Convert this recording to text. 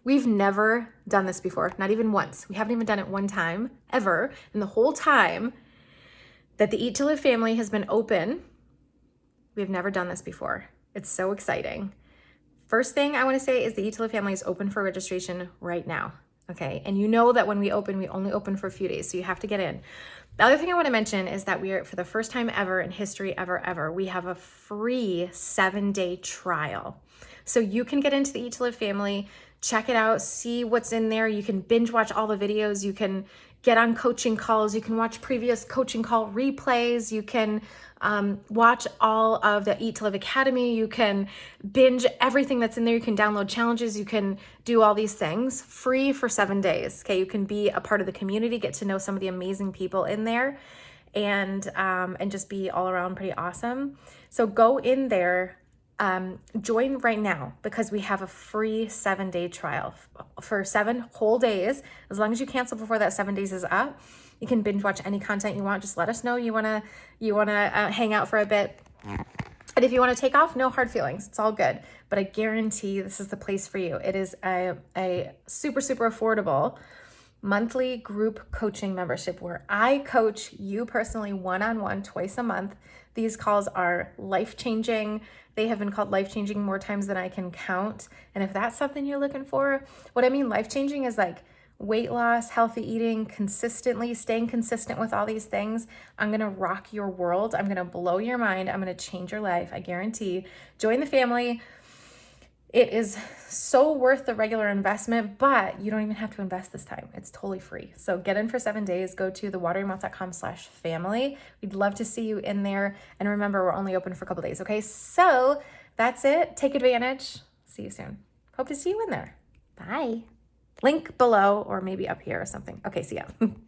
We've never done this before, not even once. We haven't even done it one time ever. And the whole time that the Eat to Live family has been open, we've never done this before. It's so exciting. First thing I want to say is the Eat to Live family is open for registration right now. Okay. And you know that when we open, we only open for a few days. So you have to get in. The other thing I want to mention is that we are, for the first time ever in history, ever, we have a free 7-day trial. So you can get into the Eat to Live family, check it out, see what's in there. You can binge watch all the videos. You can get on coaching calls. You can watch previous coaching call replays. You can watch all of the Eat to Live Academy. You can binge everything that's in there. You can download challenges. You can do all these things free for 7 days. Okay, you can be a part of the community, get to know some of the amazing people in there, and just be all around pretty awesome. So go in there. Join right now because we have a free 7-day trial for 7 whole days. As long as you cancel before that 7 days is up, you can binge watch any content you want. Just let us know you wanna hang out for a bit. And if you want to take off, no hard feelings. It's all good. But I guarantee this is the place for you. It is a super, super affordable monthly group coaching membership where I coach you personally one-on-one twice a month. These calls are life-changing. They have been called life-changing more times than I can count. And if that's something you're looking for, what I mean life-changing is like weight loss, healthy eating, consistently staying consistent with all these things. I'm going to rock your world. I'm going to blow your mind. I'm going to change your life. I guarantee. Join the family. It is so worth the regular investment, but you don't even have to invest this time. It's totally free. So get in for 7 days. Go to thewateryouroutmouth.com/family. We'd love to see you in there. And remember, we're only open for a couple days. Okay, so that's it. Take advantage. See you soon. Hope to see you in there. Bye. Link below or maybe up here or something. Okay, see ya.